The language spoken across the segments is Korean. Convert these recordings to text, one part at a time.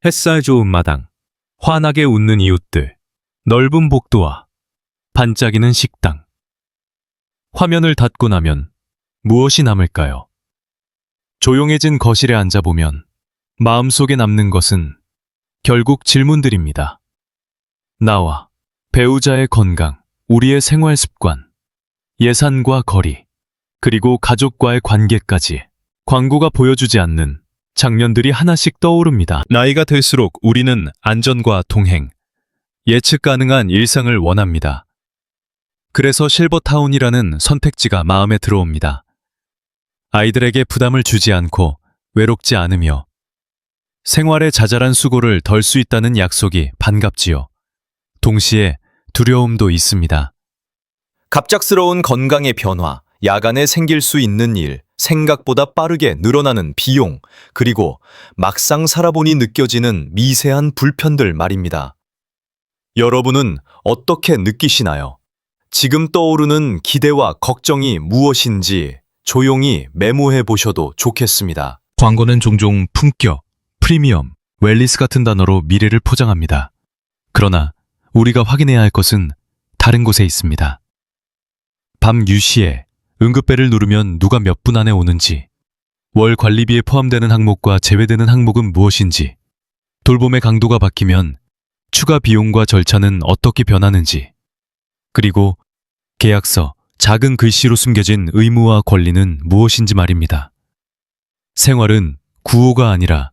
햇살 좋은 마당, 환하게 웃는 이웃들, 넓은 복도와 반짝이는 식당. 화면을 닫고 나면 무엇이 남을까요? 조용해진 거실에 앉아보면 마음속에 남는 것은 결국 질문들입니다. 나와 배우자의 건강, 우리의 생활 습관, 예산과 거리, 그리고 가족과의 관계까지 광고가 보여주지 않는 장면들이 하나씩 떠오릅니다. 나이가 들수록 우리는 안전과 동행, 예측 가능한 일상을 원합니다. 그래서 실버타운이라는 선택지가 마음에 들어옵니다. 아이들에게 부담을 주지 않고 외롭지 않으며 생활의 자잘한 수고를 덜 수 있다는 약속이 반갑지요. 동시에 두려움도 있습니다. 갑작스러운 건강의 변화, 야간에 생길 수 있는 일, 생각보다 빠르게 늘어나는 비용, 그리고 막상 살아보니 느껴지는 미세한 불편들 말입니다. 여러분은 어떻게 느끼시나요? 지금 떠오르는 기대와 걱정이 무엇인지 조용히 메모해 보셔도 좋겠습니다. 광고는 종종 품격, 프리미엄, 웰리스 같은 단어로 미래를 포장합니다. 그러나 우리가 확인해야 할 것은 다른 곳에 있습니다. 밤 10시에 응급벨을 누르면 누가 몇 분 안에 오는지, 월 관리비에 포함되는 항목과 제외되는 항목은 무엇인지, 돌봄의 강도가 바뀌면 추가 비용과 절차는 어떻게 변하는지, 그리고 계약서, 작은 글씨로 숨겨진 의무와 권리는 무엇인지 말입니다. 생활은 구호가 아니라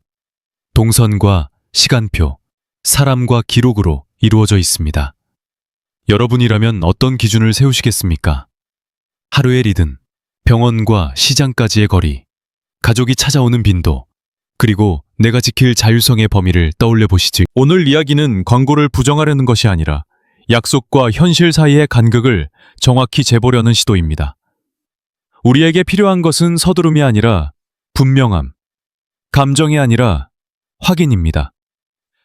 동선과 시간표, 사람과 기록으로 이루어져 있습니다. 여러분이라면 어떤 기준을 세우시겠습니까? 하루의 리듬, 병원과 시장까지의 거리, 가족이 찾아오는 빈도, 그리고 내가 지킬 자율성의 범위를 떠올려 보시지. 오늘 이야기는 광고를 부정하려는 것이 아니라 약속과 현실 사이의 간극을 정확히 재보려는 시도입니다. 우리에게 필요한 것은 서두름이 아니라 분명함, 감정이 아니라 확인입니다.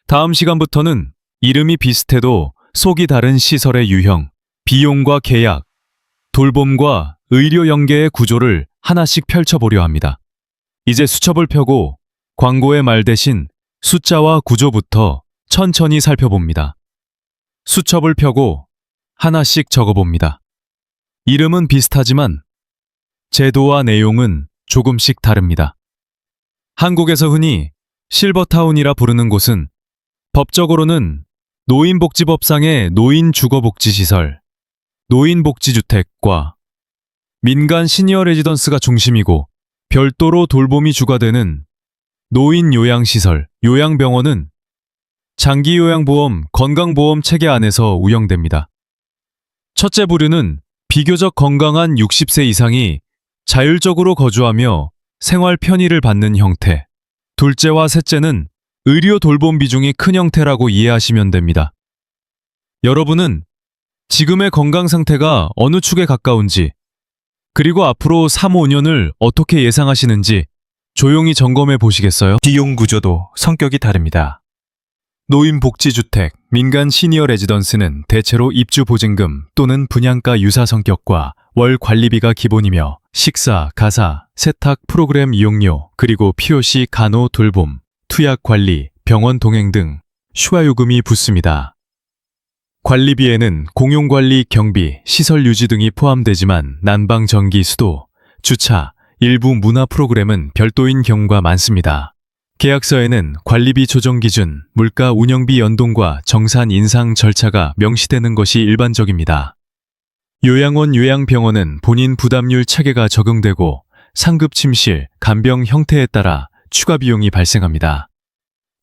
다음 시간부터는 이름이 비슷해도 속이 다른 시설의 유형, 비용과 계약, 돌봄과 의료 연계의 구조를 하나씩 펼쳐보려 합니다. 이제 수첩을 펴고 광고의 말 대신 숫자와 구조부터 천천히 살펴봅니다. 수첩을 펴고 하나씩 적어봅니다. 이름은 비슷하지만 제도와 내용은 조금씩 다릅니다. 한국에서 흔히 실버타운이라 부르는 곳은 법적으로는 노인복지법상의 노인주거복지시설, 노인복지주택과 민간 시니어 레지던스가 중심이고 별도로 돌봄이 주가되는 노인요양시설, 요양병원은 장기요양보험, 건강보험 체계 안에서 운영됩니다. 첫째 부류는 비교적 건강한 60세 이상이 자율적으로 거주하며 생활 편의를 받는 형태, 둘째와 셋째는 의료 돌봄 비중이 큰 형태라고 이해하시면 됩니다. 여러분은 지금의 건강 상태가 어느 축에 가까운지, 그리고 앞으로 3, 5년을 어떻게 예상하시는지 조용히 점검해 보시겠어요? 비용 구조도 성격이 다릅니다. 노인복지주택, 민간 시니어 레지던스는 대체로 입주보증금 또는 분양가 유사 성격과 월 관리비가 기본이며 식사, 가사, 세탁 프로그램 이용료, 그리고 POC 간호 돌봄, 투약 관리, 병원 동행 등 추가요금이 붙습니다. 관리비에는 공용관리, 경비, 시설 유지 등이 포함되지만 난방, 전기, 수도, 주차, 일부 문화 프로그램은 별도인 경우가 많습니다. 계약서에는 관리비 조정 기준, 물가 운영비 연동과 정산 인상 절차가 명시되는 것이 일반적입니다. 요양원, 요양병원은 본인 부담률 체계가 적용되고 상급 침실, 간병 형태에 따라 추가 비용이 발생합니다.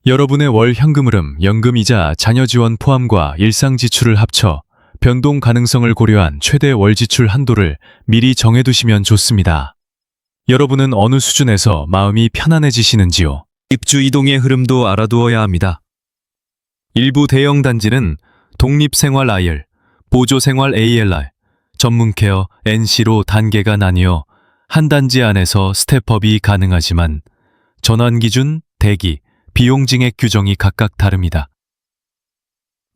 여러분의 월 현금 흐름, 연금이자 자녀 지원 포함과 일상 지출을 합쳐 변동 가능성을 고려한 최대 월 지출 한도를 미리 정해두시면 좋습니다. 여러분은 어느 수준에서 마음이 편안해지시는지요? 입주 이동의 흐름도 알아두어야 합니다. 일부 대형 단지는 독립생활 IR, 보조생활 ALR, 전문케어 NC로 단계가 나뉘어 한 단지 안에서 스텝업이 가능하지만 전환기준, 대기, 비용 증액 규정이 각각 다릅니다.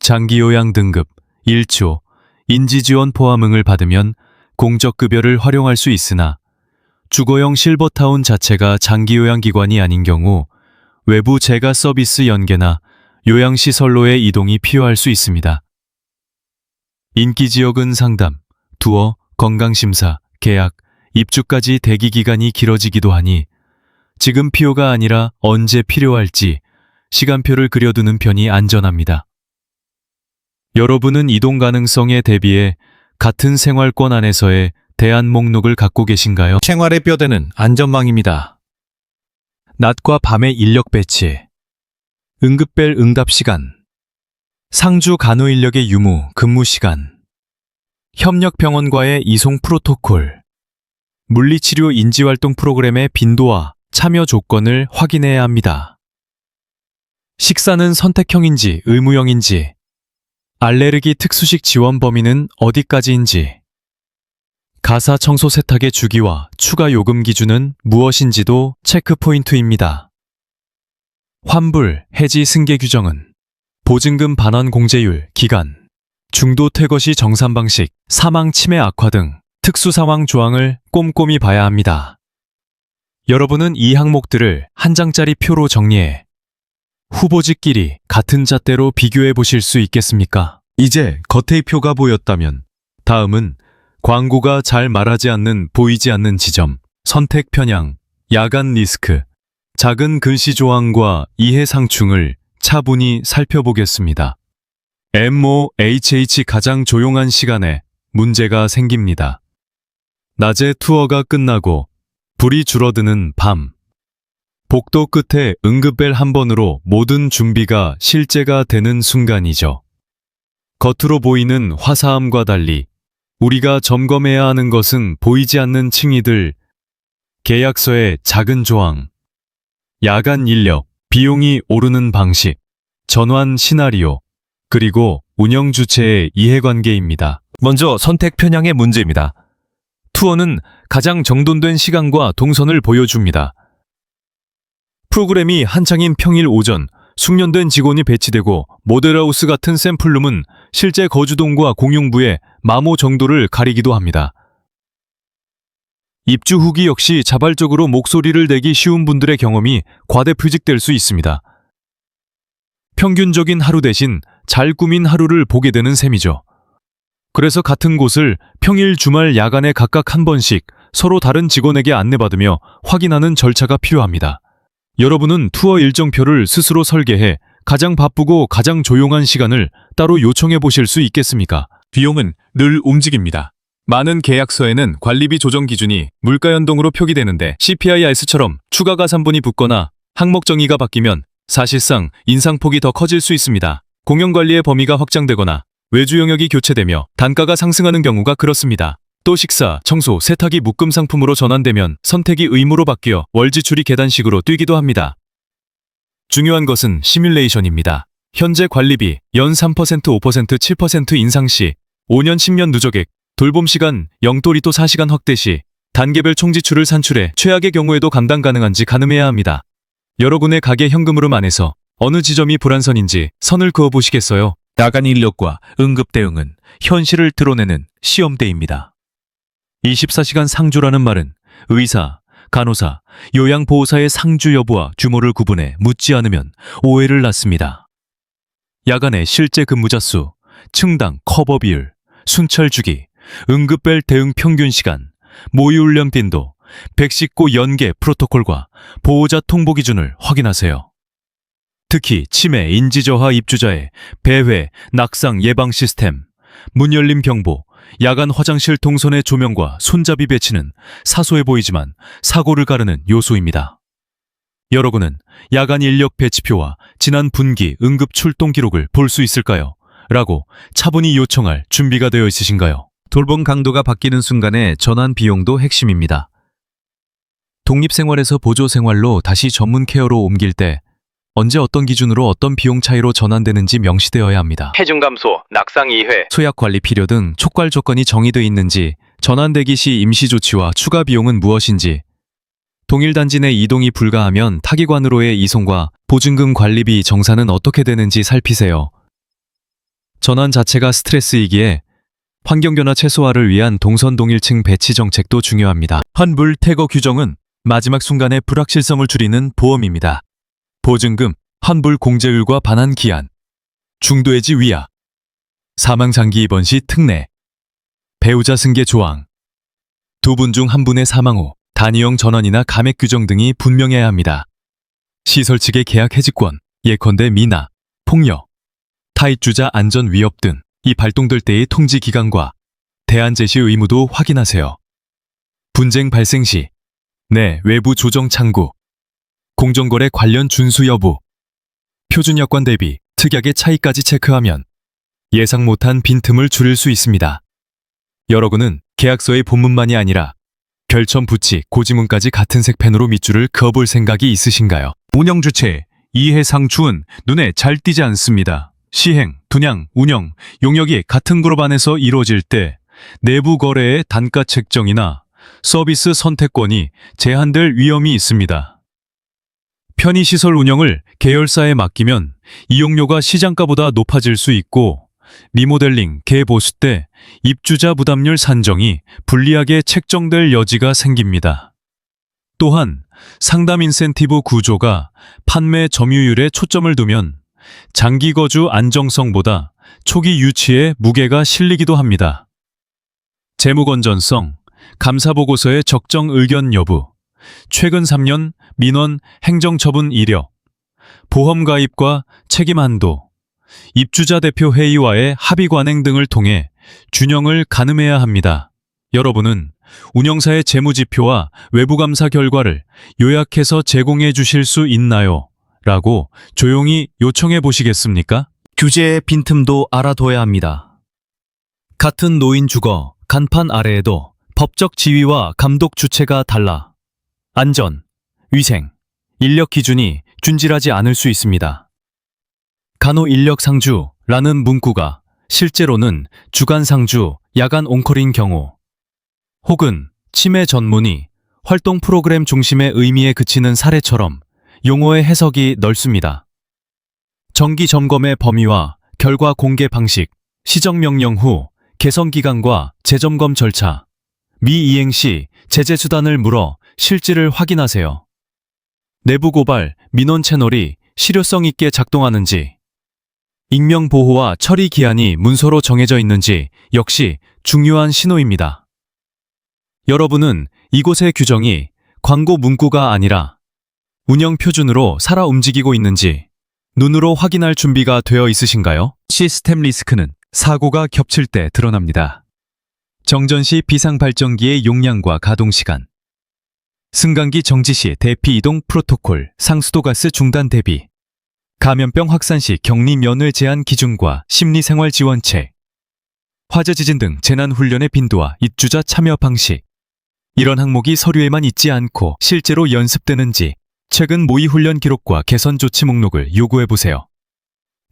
장기요양 등급, 1조, 인지지원 포함응을 받으면 공적급여를 활용할 수 있으나 주거용 실버타운 자체가 장기요양기관이 아닌 경우 외부 재가 서비스 연계나 요양시설로의 이동이 필요할 수 있습니다. 인기 지역은 상담, 투어, 건강심사, 계약, 입주까지 대기 기간이 길어지기도 하니 지금 필요가 아니라 언제 필요할지 시간표를 그려두는 편이 안전합니다. 여러분은 이동 가능성에 대비해 같은 생활권 안에서의 대안 목록을 갖고 계신가요? 생활의 뼈대는 안전망입니다. 낮과 밤의 인력 배치, 응급벨 응답 시간, 상주 간호 인력의 유무, 근무 시간, 협력 병원과의 이송 프로토콜, 물리치료 인지활동 프로그램의 빈도와 참여 조건을 확인해야 합니다. 식사는 선택형인지 의무형인지, 알레르기 특수식 지원 범위는 어디까지인지, 가사 청소 세탁의 주기와 추가 요금 기준은 무엇인지도 체크 포인트입니다. 환불, 해지 승계 규정은 보증금 반환 공제율, 기간, 중도 퇴거 시 정산 방식, 사망 치매 악화 등 특수 상황 조항을 꼼꼼히 봐야 합니다. 여러분은 이 항목들을 한 장짜리 표로 정리해 후보직끼리 같은 잣대로 비교해 보실 수 있겠습니까? 이제 겉의 표가 보였다면 다음은 광고가 잘 말하지 않는 보이지 않는 지점, 선택 편향, 야간 리스크, 작은 글씨 조항과 이해 상충을 차분히 살펴보겠습니다. MOHH 가장 조용한 시간에 문제가 생깁니다. 낮에 투어가 끝나고 불이 줄어드는 밤. 복도 끝에 응급벨 한 번으로 모든 준비가 실제가 되는 순간이죠. 겉으로 보이는 화사함과 달리 우리가 점검해야 하는 것은 보이지 않는 층위들, 계약서의 작은 조항, 야간 인력, 비용이 오르는 방식, 전환 시나리오, 그리고 운영 주체의 이해관계입니다. 먼저 선택 편향의 문제입니다. 투어는 가장 정돈된 시간과 동선을 보여줍니다. 프로그램이 한창인 평일 오전, 숙련된 직원이 배치되고 모델하우스 같은 샘플룸은 실제 거주동과 공용부의 마모 정도를 가리기도 합니다. 입주 후기 역시 자발적으로 목소리를 내기 쉬운 분들의 경험이 과대표직될 수 있습니다. 평균적인 하루 대신 잘 꾸민 하루를 보게 되는 셈이죠. 그래서 같은 곳을 평일, 주말, 야간에 각각 한 번씩 서로 다른 직원에게 안내받으며 확인하는 절차가 필요합니다. 여러분은 투어 일정표를 스스로 설계해 가장 바쁘고 가장 조용한 시간을 따로 요청해 보실 수 있겠습니까? 비용은 늘 움직입니다. 많은 계약서에는 관리비 조정 기준이 물가 연동으로 표기되는데 CPIRS처럼 추가 가산분이 붙거나 항목 정의가 바뀌면 사실상 인상폭이 더 커질 수 있습니다. 공연관리의 범위가 확장되거나 외주 영역이 교체되며 단가가 상승하는 경우가 그렇습니다. 또 식사, 청소, 세탁이 묶음 상품으로 전환되면 선택이 의무로 바뀌어 월 지출이 계단식으로 뛰기도 합니다. 중요한 것은 시뮬레이션입니다. 현재 관리비 연 3%, 5%, 7% 인상 시 5년, 10년 누적액, 돌봄 시간 0도리도 4시간 확대 시 단계별 총지출을 산출해 최악의 경우에도 감당 가능한지 가늠해야 합니다. 여러 군의 가게 현금흐름 안에서 어느 지점이 불안선인지 선을 그어보시겠어요? 야간 인력과 응급 대응은 현실을 드러내는 시험대입니다. 24시간 상주라는 말은 의사, 간호사, 요양보호사의 상주 여부와 규모를 구분해 묻지 않으면 오해를 낳습니다. 야간의 실제 근무자 수, 층당 커버 비율, 순찰 주기, 응급벨 대응 평균 시간, 모의 훈련 빈도, 백식고 연계 프로토콜과 보호자 통보 기준을 확인하세요. 특히 치매, 인지저하 입주자의 배회, 낙상 예방 시스템, 문 열림 경보, 야간 화장실 동선의 조명과 손잡이 배치는 사소해 보이지만 사고를 가르는 요소입니다. 여러분은 야간 인력 배치표와 지난 분기 응급 출동 기록을 볼 수 있을까요? 라고 차분히 요청할 준비가 되어 있으신가요? 돌봄 강도가 바뀌는 순간의 전환 비용도 핵심입니다. 독립생활에서 보조생활로 다시 전문 케어로 옮길 때 언제 어떤 기준으로 어떤 비용 차이로 전환되는지 명시되어야 합니다. 해중 감소, 낙상 2회, 소약 관리 필요 등 촉발 조건이 정의되어 있는지, 전환 대기 시 임시 조치와 추가 비용은 무엇인지, 동일 단지 내 이동이 불가하면 타기관으로의 이송과 보증금 관리비 정산은 어떻게 되는지 살피세요. 전환 자체가 스트레스이기에 환경변화 최소화를 위한 동선 동일층 배치 정책도 중요합니다. 환불 퇴거 규정은 마지막 순간의 불확실성을 줄이는 보험입니다. 보증금, 환불 공제율과 반환 기한, 중도해지 위약, 사망 장기 입원 시 특례, 배우자 승계 조항, 두 분 중 한 분의 사망 후 단위형 전환이나 감액 규정 등이 분명해야 합니다. 시설 측의 계약 해지권, 예컨대 미나, 폭력, 타입주자 안전 위협 등 이 발동될 때의 통지 기간과 대안 제시 의무도 확인하세요. 분쟁 발생 시 내 외부 조정 창구, 공정거래 관련 준수 여부, 표준 여건 대비 특약의 차이까지 체크하면 예상 못한 빈틈을 줄일 수 있습니다. 여러분은 계약서의 본문만이 아니라 결점 부치, 고지문까지 같은 색펜으로 밑줄을 그어볼 생각이 있으신가요? 운영 주체, 이해 상추은 눈에 잘 띄지 않습니다. 시행, 분양, 운영, 용역이 같은 그룹 안에서 이루어질 때 내부 거래의 단가 책정이나 서비스 선택권이 제한될 위험이 있습니다. 편의시설 운영을 계열사에 맡기면 이용료가 시장가보다 높아질 수 있고 리모델링, 개보수 때 입주자 부담률 산정이 불리하게 책정될 여지가 생깁니다. 또한 상담 인센티브 구조가 판매 점유율에 초점을 두면 장기 거주 안정성보다 초기 유치에 무게가 실리기도 합니다. 재무 건전성, 감사보고서의 적정 의견 여부, 최근 3년 민원 행정처분 이력, 보험 가입과 책임 한도, 입주자 대표 회의와의 합의 관행 등을 통해 균형을 가늠해야 합니다. 여러분은 운영사의 재무지표와 외부감사 결과를 요약해서 제공해 주실 수 있나요? 라고 조용히 요청해 보시겠습니까? 규제의 빈틈도 알아둬야 합니다. 같은 노인 주거, 간판 아래에도 법적 지위와 감독 주체가 달라 안전, 위생, 인력 기준이 준질하지 않을 수 있습니다. 간호 인력 상주라는 문구가 실제로는 주간 상주, 야간 온컬인 경우 혹은 치매 전문의, 활동 프로그램 중심의 의미에 그치는 사례처럼 용어의 해석이 넓습니다. 정기 점검의 범위와 결과 공개 방식, 시정명령 후 개선 기간과 재점검 절차, 미이행 시 제재 수단을 물어 실질을 확인하세요. 내부 고발, 민원 채널이 실효성 있게 작동하는지, 익명 보호와 처리 기한이 문서로 정해져 있는지 역시 중요한 신호입니다. 여러분은 이곳의 규정이 광고 문구가 아니라 운영 표준으로 살아 움직이고 있는지 눈으로 확인할 준비가 되어 있으신가요? 시스템 리스크는 사고가 겹칠 때 드러납니다. 정전 시 비상 발전기의 용량과 가동 시간, 승강기 정지 시 대피 이동 프로토콜, 상수도 가스 중단 대비, 감염병 확산 시 격리 면회 제한 기준과 심리생활 지원책, 화재 지진 등 재난 훈련의 빈도와 입주자 참여 방식, 이런 항목이 서류에만 있지 않고 실제로 연습되는지 최근 모의 훈련 기록과 개선 조치 목록을 요구해보세요.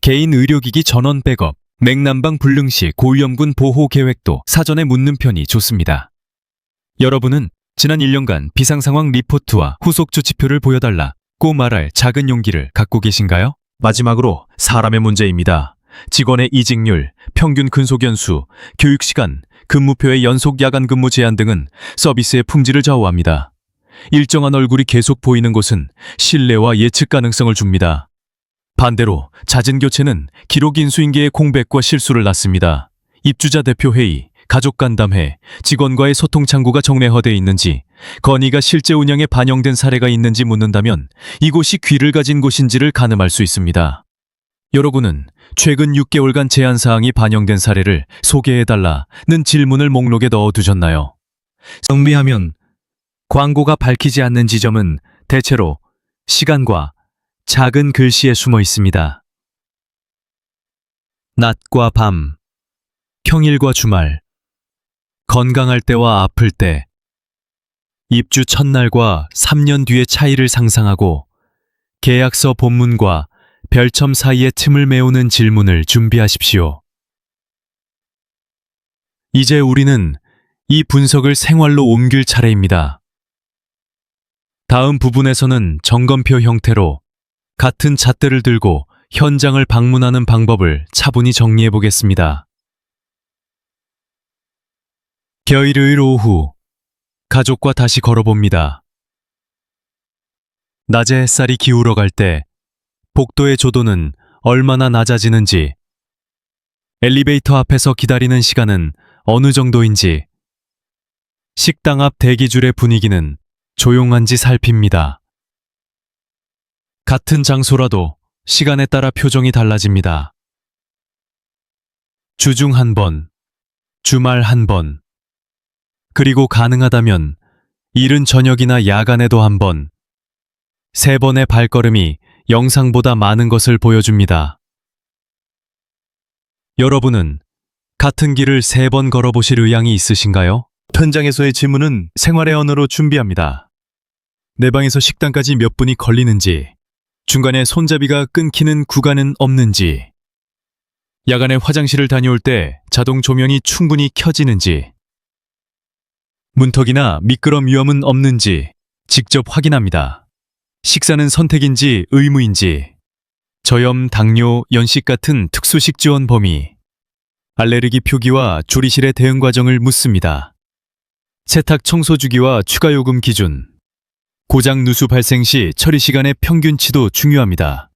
개인 의료기기 전원 백업, 냉난방 불능 시 고위험군 보호 계획도 사전에 묻는 편이 좋습니다. 여러분은 지난 1년간 비상상황 리포트와 후속 조치표를 보여달라고 말할 작은 용기를 갖고 계신가요? 마지막으로 사람의 문제입니다. 직원의 이직률, 평균 근속연수, 교육시간, 근무표의 연속 야간 근무 제한 등은 서비스의 품질을 좌우합니다. 일정한 얼굴이 계속 보이는 곳은 신뢰와 예측 가능성을 줍니다. 반대로 잦은 교체는 기록 인수인계의 공백과 실수를 낳습니다. 입주자 대표 회의, 가족 간담회, 직원과의 소통 창구가 정례화되어 있는지, 건의가 실제 운영에 반영된 사례가 있는지 묻는다면 이곳이 귀를 가진 곳인지를 가늠할 수 있습니다. 여러분은 최근 6개월간 제안사항이 반영된 사례를 소개해달라는 질문을 목록에 넣어두셨나요? 정리하면 광고가 밝히지 않는 지점은 대체로 시간과 작은 글씨에 숨어 있습니다. 낮과 밤, 평일과 주말, 건강할 때와 아플 때, 입주 첫날과 3년 뒤의 차이를 상상하고 계약서 본문과 별첨 사이의 틈을 메우는 질문을 준비하십시오. 이제 우리는 이 분석을 생활로 옮길 차례입니다. 다음 부분에서는 점검표 형태로 같은 잣대를 들고 현장을 방문하는 방법을 차분히 정리해 보겠습니다. 겨일요일 오후, 가족과 다시 걸어봅니다. 낮에 햇살이 기울어 갈 때 복도의 조도는 얼마나 낮아지는지, 엘리베이터 앞에서 기다리는 시간은 어느 정도인지, 식당 앞 대기줄의 분위기는 조용한지 살핍니다. 같은 장소라도 시간에 따라 표정이 달라집니다. 주중 한 번, 주말 한 번, 그리고 가능하다면 이른 저녁이나 야간에도 한 번, 3번의 발걸음이 영상보다 많은 것을 보여줍니다. 여러분은 같은 길을 3번 걸어보실 의향이 있으신가요? 현장에서의 질문은 생활의 언어로 준비합니다. 내 방에서 식당까지 몇 분이 걸리는지, 중간에 손잡이가 끊기는 구간은 없는지, 야간에 화장실을 다녀올 때 자동 조명이 충분히 켜지는지, 문턱이나 미끄럼 위험은 없는지 직접 확인합니다. 식사는 선택인지 의무인지, 저염, 당뇨, 연식 같은 특수식 지원 범위, 알레르기 표기와 조리실의 대응 과정을 묻습니다. 세탁 청소 주기와 추가 요금 기준, 고장 누수 발생 시 처리 시간의 평균치도 중요합니다.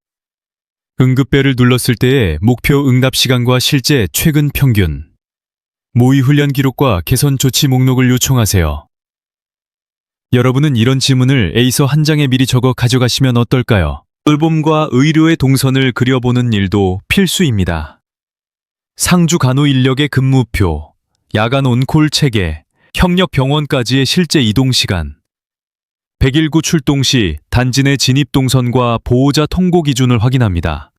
응급벨을 눌렀을 때의 목표 응답 시간과 실제 최근 평균, 모의 훈련 기록과 개선 조치 목록을 요청하세요. 여러분은 이런 질문을 A서 한 장에 미리 적어 가져가시면 어떨까요? 돌봄과 의료의 동선을 그려보는 일도 필수입니다. 상주 간호 인력의 근무표, 야간 온콜 체계, 협력 병원까지의 실제 이동 시간, 119 출동 시 단지 내 진입 동선과 보호자 통고 기준을 확인합니다.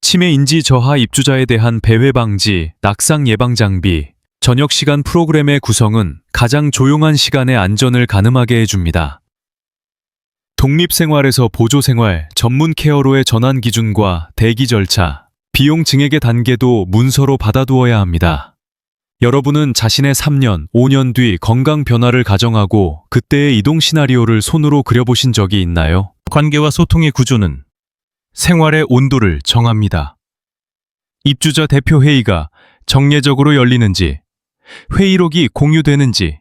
치매 인지 저하 입주자에 대한 배회 방지, 낙상 예방 장비, 저녁 시간 프로그램의 구성은 가장 조용한 시간에 안전을 가늠하게 해줍니다. 독립생활에서 보조생활, 전문 케어로의 전환 기준과 대기 절차, 비용 증액의 단계도 문서로 받아두어야 합니다. 여러분은 자신의 3년, 5년 뒤 건강 변화를 가정하고 그때의 이동 시나리오를 손으로 그려보신 적이 있나요? 관계와 소통의 구조는 생활의 온도를 정합니다. 입주자 대표 회의가 정례적으로 열리는지, 회의록이 공유되는지,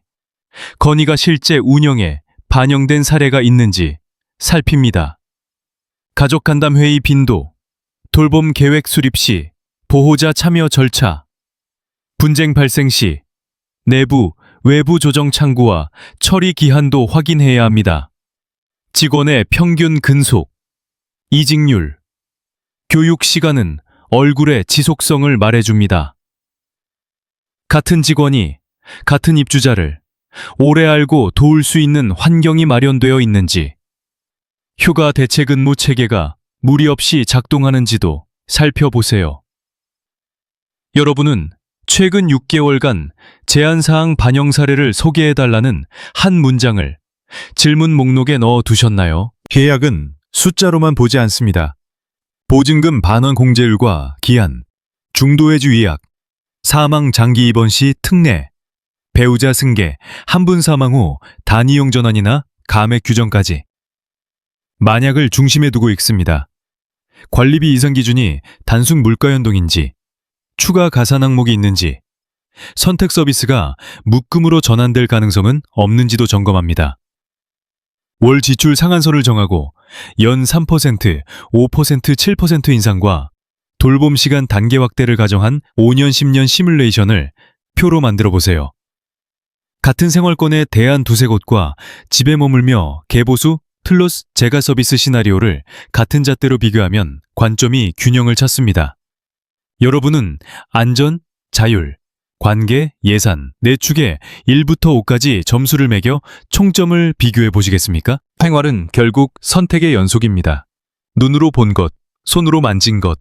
건의가 실제 운영에 반영된 사례가 있는지 살핍니다. 가족 간담 회의 빈도, 돌봄 계획 수립 시 보호자 참여 절차, 분쟁 발생 시 내부, 외부 조정 창구와 처리 기한도 확인해야 합니다. 직원의 평균 근속, 이직률, 교육 시간은 얼굴의 지속성을 말해줍니다. 같은 직원이 같은 입주자를 오래 알고 도울 수 있는 환경이 마련되어 있는지, 휴가 대체 근무 체계가 무리 없이 작동하는지도 살펴보세요. 여러분은 최근 6개월간 제한사항 반영 사례를 소개해달라는 한 문장을 질문 목록에 넣어 두셨나요? 계약은 숫자로만 보지 않습니다. 보증금 반환 공제율과 기한, 중도해주 예약, 사망 장기 입원 시 특례, 배우자 승계, 한 분 사망 후 단위용 전환이나 감액 규정까지 만약을 중심에 두고 읽습니다. 관리비 이상 기준이 단순 물가 연동인지, 추가 가산 항목이 있는지, 선택 서비스가 묶음으로 전환될 가능성은 없는지도 점검합니다. 월 지출 상한선을 정하고 연 3%, 5%, 7% 인상과 돌봄 시간 단계 확대를 가정한 5년, 10년 시뮬레이션을 표로 만들어 보세요. 같은 생활권의 대안 두세 곳과 집에 머물며 개보수, 틀로스, 재가 서비스 시나리오를 같은 잣대로 비교하면 관점이 균형을 찾습니다. 여러분은 안전, 자율, 관계, 예산, 네 축에 1부터 5까지 점수를 매겨 총점을 비교해 보시겠습니까? 생활은 결국 선택의 연속입니다. 눈으로 본 것, 손으로 만진 것,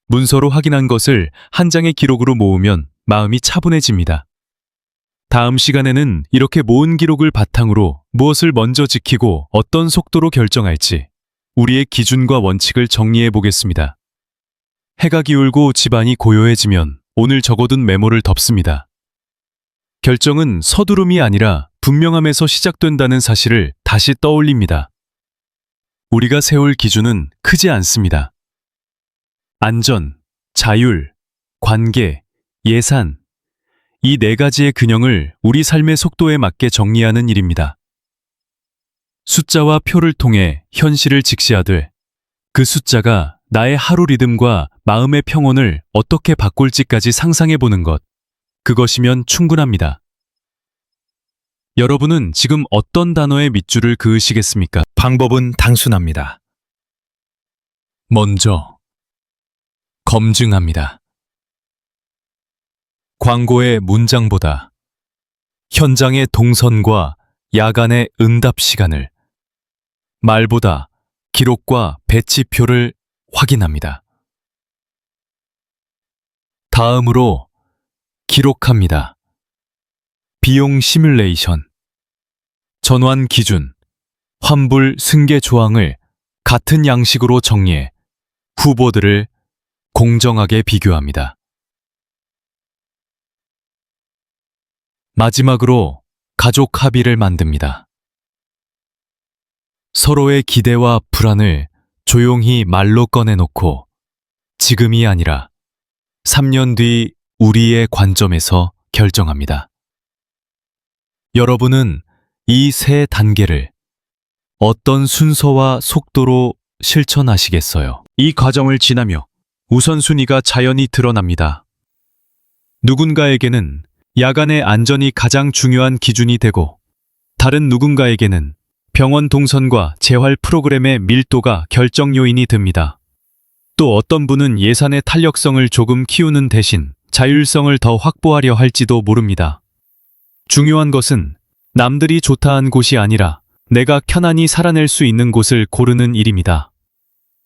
문서로 확인한 것을 한 장의 기록으로 모으면 마음이 차분해집니다. 다음 시간에는 이렇게 모은 기록을 바탕으로 무엇을 먼저 지키고 어떤 속도로 결정할지 우리의 기준과 원칙을 정리해 보겠습니다. 해가 기울고 집안이 고요해지면 오늘 적어둔 메모를 덮습니다. 결정은 서두름이 아니라 분명함에서 시작된다는 사실을 다시 떠올립니다. 우리가 세울 기준은 크지 않습니다. 안전, 자율, 관계, 예산, 이 네 가지의 균형을 우리 삶의 속도에 맞게 정리하는 일입니다. 숫자와 표를 통해 현실을 직시하되 그 숫자가 나의 하루 리듬과 마음의 평온을 어떻게 바꿀지까지 상상해보는 것. 그것이면 충분합니다. 여러분은 지금 어떤 단어의 밑줄을 그으시겠습니까? 방법은 단순합니다. 먼저, 검증합니다. 광고의 문장보다 현장의 동선과 야간의 응답 시간을, 말보다 기록과 배치표를 확인합니다. 다음으로 기록합니다. 비용 시뮬레이션, 전환 기준, 환불 승계 조항을 같은 양식으로 정리해 후보들을 공정하게 비교합니다. 마지막으로 가족 합의를 만듭니다. 서로의 기대와 불안을 조용히 말로 꺼내놓고 지금이 아니라 3년 뒤 우리의 관점에서 결정합니다. 여러분은 이 세 단계를 어떤 순서와 속도로 실천하시겠어요? 이 과정을 지나며 우선순위가 자연히 드러납니다. 누군가에게는 야간의 안전이 가장 중요한 기준이 되고, 다른 누군가에게는 병원 동선과 재활 프로그램의 밀도가 결정 요인이 됩니다. 또 어떤 분은 예산의 탄력성을 조금 키우는 대신 자율성을 더 확보하려 할지도 모릅니다. 중요한 것은 남들이 좋다한 곳이 아니라 내가 편안히 살아낼 수 있는 곳을 고르는 일입니다.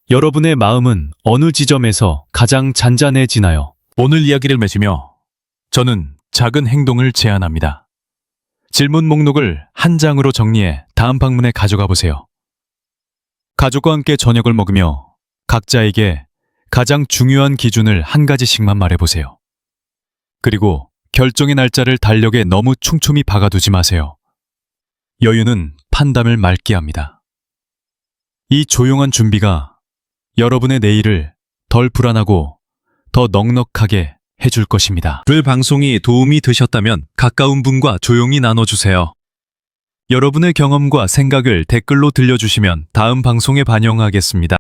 여러분의 마음은 어느 지점에서 가장 잔잔해지나요? 오늘 이야기를 맺으며 저는 작은 행동을 제안합니다. 질문 목록을 한 장으로 정리해 다음 방문에 가져가 보세요. 가족과 함께 저녁을 먹으며 각자에게 가장 중요한 기준을 한 가지씩만 말해보세요. 그리고 결정의 날짜를 달력에 너무 촘촘히 박아두지 마세요. 여유는 판단을 맑게 합니다. 이 조용한 준비가 여러분의 내일을 덜 불안하고 더 넉넉하게 해줄 것입니다. 그 방송이 도움이 되셨다면 가까운 분과 조용히 나눠주세요. 여러분의 경험과 생각을 댓글로 들려주시면 다음 방송에 반영하겠습니다.